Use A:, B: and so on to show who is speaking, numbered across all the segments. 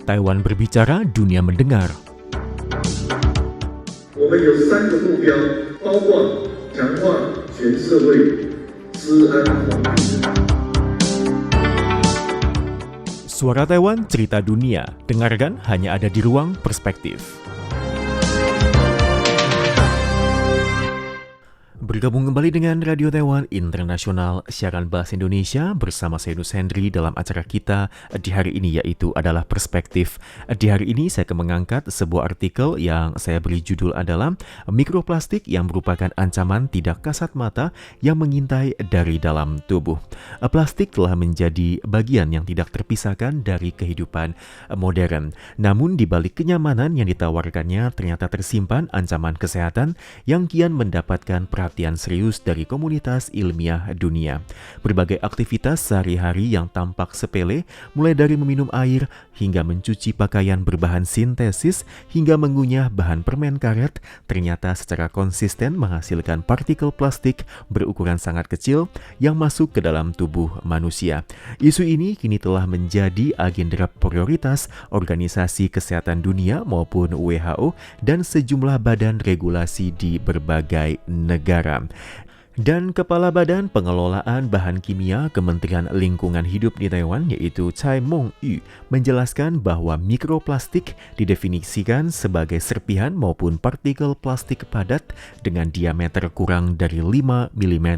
A: Taiwan berbicara, dunia mendengar.
B: 我们有3个目标，包括强化全社会治安环境。
A: Suara Taiwan, cerita dunia. Dengarkan hanya ada di Ruang Perspektif. Bergabung kembali dengan Radio Taiwan Internasional siaran bahasa Indonesia bersama saya Nus Hendri dalam acara kita di hari ini, yaitu adalah Perspektif. Di hari ini saya akan mengangkat sebuah artikel yang saya beri judul adalah Mikroplastik yang merupakan ancaman tidak kasat mata yang mengintai dari dalam tubuh. Plastik telah menjadi bagian yang tidak terpisahkan dari kehidupan modern. Namun di balik kenyamanan yang ditawarkannya ternyata tersimpan ancaman kesehatan yang kian mendapatkan perhatian serius dari komunitas ilmiah dunia. Berbagai aktivitas sehari-hari yang tampak sepele, mulai dari meminum air hingga mencuci pakaian berbahan sintesis hingga mengunyah bahan permen karet, ternyata secara konsisten menghasilkan partikel plastik berukuran sangat kecil yang masuk ke dalam tubuh manusia. Isu ini kini telah menjadi agenda prioritas Organisasi Kesehatan Dunia maupun WHO dan sejumlah badan regulasi di berbagai negara. Dan Kepala Badan Pengelolaan Bahan Kimia Kementerian Lingkungan Hidup di Taiwan, yaitu Tsai Mong-yu, menjelaskan bahwa mikroplastik didefinisikan sebagai serpihan maupun partikel plastik padat dengan diameter kurang dari 5 mm.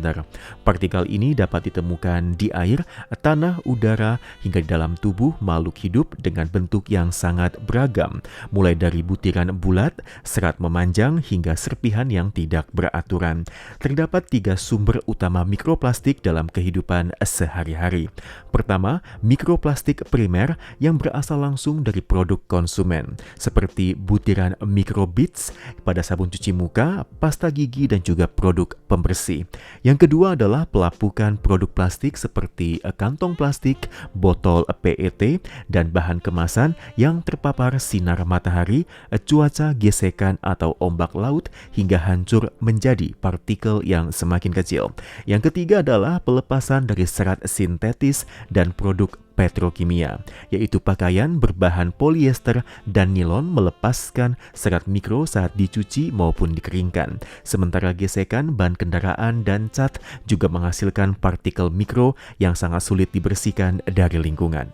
A: Partikel ini dapat ditemukan di air, tanah, udara, hingga di dalam tubuh makhluk hidup dengan bentuk yang sangat beragam, mulai dari butiran bulat, serat memanjang, hingga serpihan yang tidak beraturan. Terdapat 3 sumber utama mikroplastik dalam kehidupan sehari-hari. Pertama, mikroplastik primer yang berasal langsung dari produk konsumen, seperti butiran mikrobits pada sabun cuci muka, pasta gigi, dan juga produk pembersih. Yang kedua adalah pelapukan produk plastik seperti kantong plastik, botol PET, dan bahan kemasan yang terpapar sinar matahari, cuaca, gesekan, atau ombak laut hingga hancur menjadi partikel yang semakin kecil. Yang ketiga adalah pelepasan dari serat sintetis dan produk petrokimia, yaitu pakaian berbahan polyester dan nilon melepaskan serat mikro saat dicuci maupun dikeringkan. Sementara gesekan, ban kendaraan, dan cat juga menghasilkan partikel mikro yang sangat sulit dibersihkan dari lingkungan.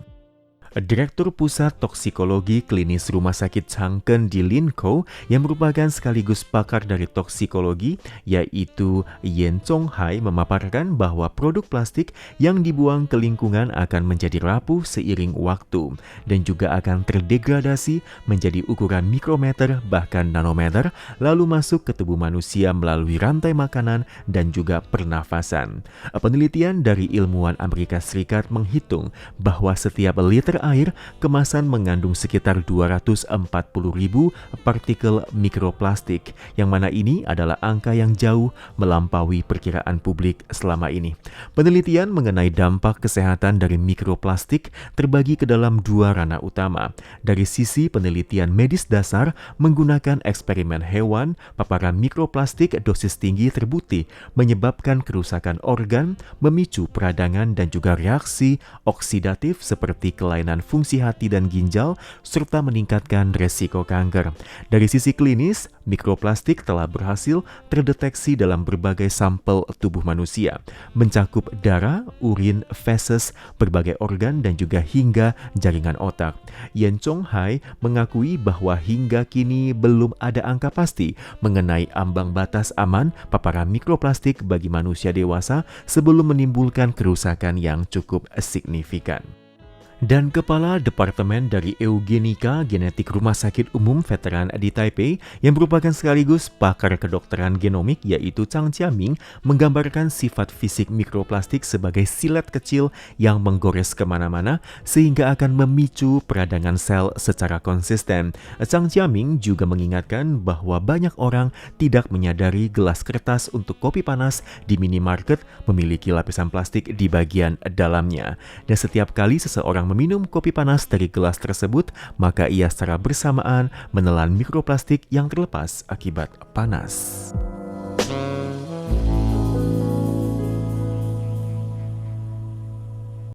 A: Direktur Pusat Toksikologi Klinis Rumah Sakit Changken di Linkou yang merupakan sekaligus pakar dari toksikologi, yaitu Yen Chonghai, memaparkan bahwa produk plastik yang dibuang ke lingkungan akan menjadi rapuh seiring waktu dan juga akan terdegradasi menjadi ukuran mikrometer bahkan nanometer, lalu masuk ke tubuh manusia melalui rantai makanan dan juga pernafasan. Penelitian dari ilmuwan Amerika Serikat menghitung bahwa setiap liter air kemasan mengandung sekitar 240.000 partikel mikroplastik, yang mana ini adalah angka yang jauh melampaui perkiraan publik selama ini. Penelitian mengenai dampak kesehatan dari mikroplastik terbagi ke dalam 2 ranah utama. Dari sisi penelitian medis dasar menggunakan eksperimen hewan, paparan mikroplastik dosis tinggi terbukti menyebabkan kerusakan organ, memicu peradangan dan juga reaksi oksidatif seperti kelainan fungsi hati dan ginjal, serta meningkatkan resiko kanker. Dari sisi klinis, mikroplastik telah berhasil terdeteksi dalam berbagai sampel tubuh manusia, mencakup darah, urin, feses, berbagai organ, dan juga hingga jaringan otak. Yen Chonghai mengakui bahwa hingga kini belum ada angka pasti mengenai ambang batas aman paparan mikroplastik bagi manusia dewasa sebelum menimbulkan kerusakan yang cukup signifikan. Dan Kepala Departemen dari Eugenika Genetik Rumah Sakit Umum Veteran di Taipei yang merupakan sekaligus pakar kedokteran genomik, yaitu Chang Jiaming, menggambarkan sifat fisik mikroplastik sebagai silet kecil yang menggores kemana-mana sehingga akan memicu peradangan sel secara konsisten. Chang Jiaming juga mengingatkan bahwa banyak orang tidak menyadari gelas kertas untuk kopi panas di minimarket memiliki lapisan plastik di bagian dalamnya. Dan setiap kali seseorang meminum kopi panas dari gelas tersebut, maka ia secara bersamaan menelan mikroplastik yang terlepas akibat panas.